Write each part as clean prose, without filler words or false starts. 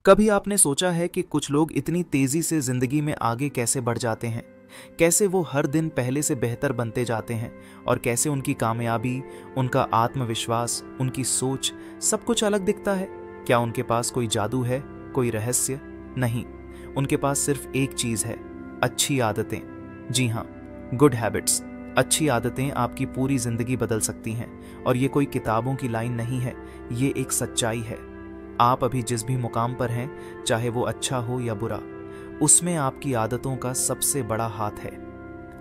कभी आपने सोचा है कि कुछ लोग इतनी तेजी से जिंदगी में आगे कैसे बढ़ जाते हैं? कैसे वो हर दिन पहले से बेहतर बनते जाते हैं और कैसे उनकी कामयाबी, उनका आत्मविश्वास, उनकी सोच सब कुछ अलग दिखता है? क्या उनके पास कोई जादू है, कोई रहस्य? नहीं, उनके पास सिर्फ एक चीज है, अच्छी आदतें। जी हाँ, गुड हैबिट्स। अच्छी आदतें आपकी पूरी जिंदगी बदल सकती हैं और ये कोई किताबों की लाइन नहीं है, ये एक सच्चाई है। आप अभी जिस भी मुकाम पर हैं, चाहे वो अच्छा हो या बुरा, उसमें आपकी आदतों का सबसे बड़ा हाथ है।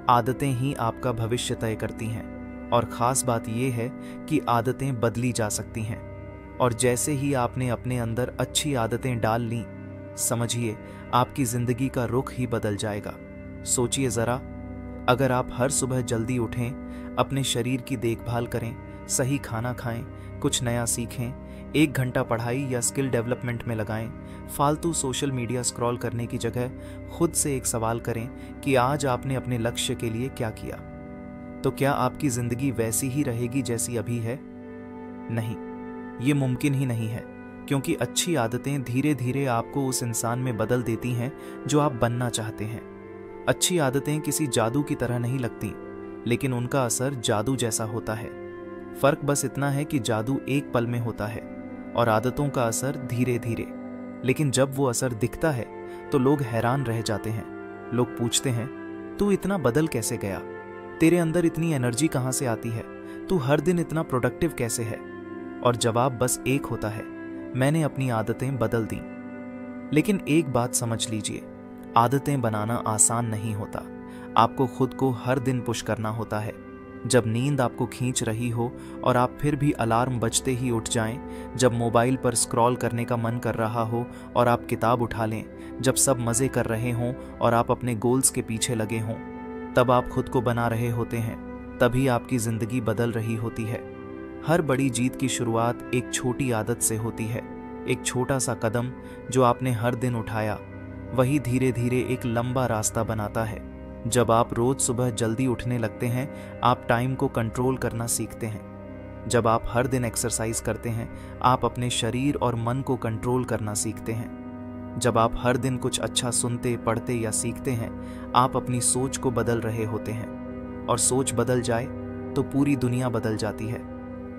आदतें ही आपका भविष्य तय करती हैं और ख़ास बात यह है कि आदतें बदली जा सकती हैं। और जैसे ही आपने अपने अंदर अच्छी आदतें डाल लीं, समझिए आपकी ज़िंदगी का रुख ही बदल जाएगा। सोचिए ज़रा, अगर आप हर सुबह जल्दी उठें, अपने शरीर की देखभाल करें, सही खाना खाएं, कुछ नया सीखें, 1 घंटा पढ़ाई या स्किल डेवलपमेंट में लगाएं, फालतू सोशल मीडिया स्क्रॉल करने की जगह खुद से एक सवाल करें कि आज आपने अपने लक्ष्य के लिए क्या किया, तो क्या आपकी जिंदगी वैसी ही रहेगी जैसी अभी है? नहीं, ये मुमकिन ही नहीं है, क्योंकि अच्छी आदतें धीरे धीरे आपको उस इंसान में बदल देती हैं जो आप बनना चाहते हैं। अच्छी आदतें किसी जादू की तरह नहीं लगती, लेकिन उनका असर जादू जैसा होता है। फर्क बस इतना है कि जादू एक पल में होता है और आदतों का असर धीरे धीरे। लेकिन जब वो असर दिखता है तो लोग हैरान रह जाते हैं। लोग पूछते हैं, तू इतना बदल कैसे गया? तेरे अंदर इतनी एनर्जी कहाँ से आती है? तू हर दिन इतना प्रोडक्टिव कैसे है? और जवाब बस एक होता है, मैंने अपनी आदतें बदल दी। लेकिन एक बात समझ लीजिए, आदतें बनाना आसान नहीं होता। आपको खुद को हर दिन पुश करना होता है। जब नींद आपको खींच रही हो और आप फिर भी अलार्म बजते ही उठ जाएं, जब मोबाइल पर स्क्रॉल करने का मन कर रहा हो और आप किताब उठा लें, जब सब मज़े कर रहे हों और आप अपने गोल्स के पीछे लगे हों, तब आप खुद को बना रहे होते हैं। तभी आपकी ज़िंदगी बदल रही होती है। हर बड़ी जीत की शुरुआत एक छोटी आदत से होती है। एक छोटा सा कदम जो आपने हर दिन उठाया, वही धीरे धीरे एक लंबा रास्ता बनाता है। जब आप रोज सुबह जल्दी उठने लगते हैं, आप टाइम को कंट्रोल करना सीखते हैं। जब आप हर दिन एक्सरसाइज करते हैं, आप अपने शरीर और मन को कंट्रोल करना सीखते हैं। जब आप हर दिन कुछ अच्छा सुनते, पढ़ते या सीखते हैं, आप अपनी सोच को बदल रहे होते हैं। और सोच बदल जाए तो पूरी दुनिया बदल जाती है।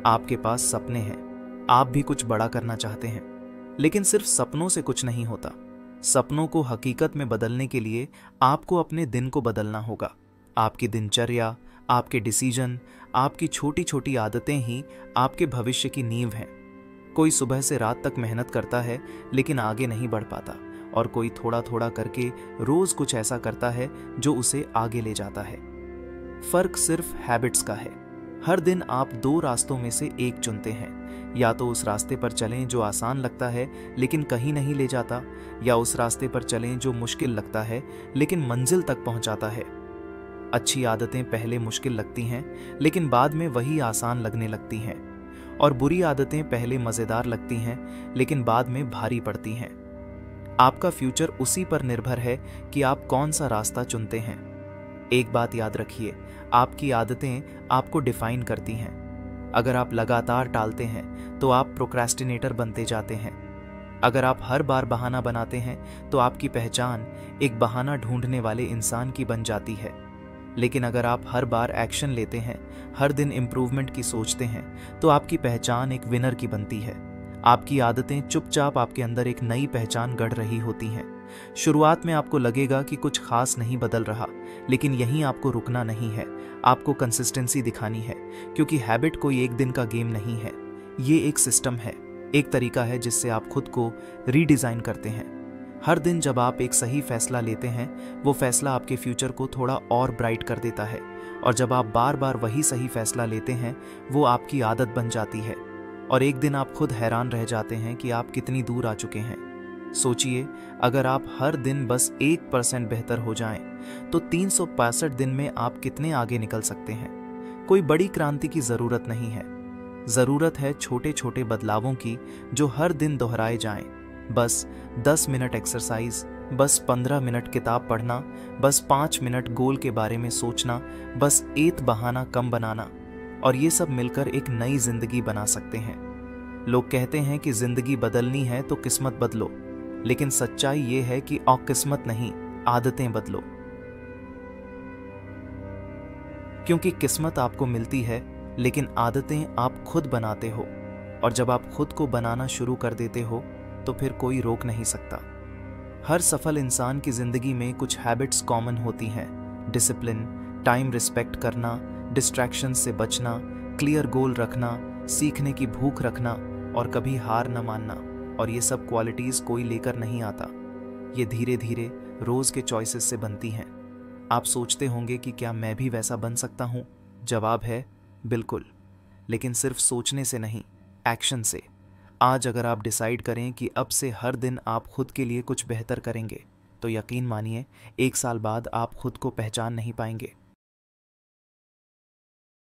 आपके पास सपने हैं, आप भी कुछ बड़ा करना चाहते हैं, लेकिन सिर्फ सपनों से कुछ नहीं होता। सपनों को हकीकत में बदलने के लिए आपको अपने दिन को बदलना होगा। आपकी दिनचर्या, आपके डिसीजन, आपकी छोटी छोटी आदतें ही आपके भविष्य की नींव हैं। कोई सुबह से रात तक मेहनत करता है लेकिन आगे नहीं बढ़ पाता, और कोई थोड़ा थोड़ा करके रोज कुछ ऐसा करता है जो उसे आगे ले जाता है। फर्क सिर्फ हैबिट्स का है। हर दिन आप 2 रास्तों में से एक चुनते हैं। या तो उस रास्ते पर चलें जो आसान लगता है लेकिन कहीं नहीं ले जाता, या उस रास्ते पर चलें जो मुश्किल लगता है लेकिन मंजिल तक पहुंचाता है। अच्छी आदतें पहले मुश्किल लगती हैं लेकिन बाद में वही आसान लगने लगती हैं, और बुरी आदतें पहले मज़ेदार लगती हैं लेकिन बाद में भारी पड़ती हैं। आपका फ्यूचर उसी पर निर्भर है कि आप कौन सा रास्ता चुनते हैं। एक बात याद रखिए, आपकी आदतें आपको डिफाइन करती हैं। अगर आप लगातार टालते हैं तो आप प्रोक्रेस्टिनेटर बनते जाते हैं। अगर आप हर बार बहाना बनाते हैं तो आपकी पहचान एक बहाना ढूंढने वाले इंसान की बन जाती है। लेकिन अगर आप हर बार एक्शन लेते हैं, हर दिन इम्प्रूवमेंट की सोचते हैं, तो आपकी पहचान एक विनर की बनती है। आपकी आदतें चुपचाप आपके अंदर एक नई पहचान गढ़ रही होती हैं। शुरुआत में आपको लगेगा कि कुछ खास नहीं बदल रहा, लेकिन यहीं आपको रुकना नहीं है। आपको कंसिस्टेंसी दिखानी है, क्योंकि हैबिट कोई एक दिन का गेम नहीं है। ये एक सिस्टम है, एक तरीका है जिससे आप खुद को रीडिज़ाइन करते हैं। हर दिन जब आप एक सही फैसला लेते हैं, वो फैसला आपके फ्यूचर को थोड़ा और ब्राइट कर देता है। और जब आप बार बार वही सही फैसला लेते हैं, वो आपकी आदत बन जाती है। और एक दिन आप खुद हैरान रह जाते हैं कि आप कितनी दूर आ चुके हैं। सोचिए, अगर आप हर दिन बस 1% बेहतर हो जाएं, तो 365 दिन में आप कितने आगे निकल सकते हैं। कोई बड़ी क्रांति की ज़रूरत नहीं है, ज़रूरत है छोटे छोटे बदलावों की जो हर दिन दोहराए जाएं। बस 10 मिनट एक्सरसाइज, बस 15 मिनट किताब पढ़ना, बस 5 मिनट गोल के बारे में सोचना, बस एक बहाना कम बनाना, और ये सब मिलकर एक नई जिंदगी बना सकते हैं। लोग कहते हैं कि जिंदगी बदलनी है तो किस्मत बदलो, लेकिन सच्चाई ये है कि औकिस्मत नहीं, आदतें बदलो। क्योंकि किस्मत आपको मिलती है, लेकिन आदतें आप खुद बनाते हो, और जब आप खुद को बनाना शुरू कर देते हो तो फिर कोई रोक नहीं सकता। हर सफल इंसान की जिंदगी में कुछ हैबिट्स कॉमन होती हैं। डिसिप्लिन, टाइम रिस्पेक्ट करना, डिस्ट्रैक्शन से बचना, क्लियर गोल रखना, सीखने की भूख रखना और कभी हार न मानना। और ये सब क्वालिटीज़ कोई लेकर नहीं आता, ये धीरे धीरे रोज़ के चॉइसेस से बनती हैं। आप सोचते होंगे कि क्या मैं भी वैसा बन सकता हूँ? जवाब है बिल्कुल, लेकिन सिर्फ सोचने से नहीं, एक्शन से। आज अगर आप डिसाइड करें कि अब से हर दिन आप खुद के लिए कुछ बेहतर करेंगे, तो यकीन मानिए 1 साल बाद आप खुद को पहचान नहीं पाएंगे।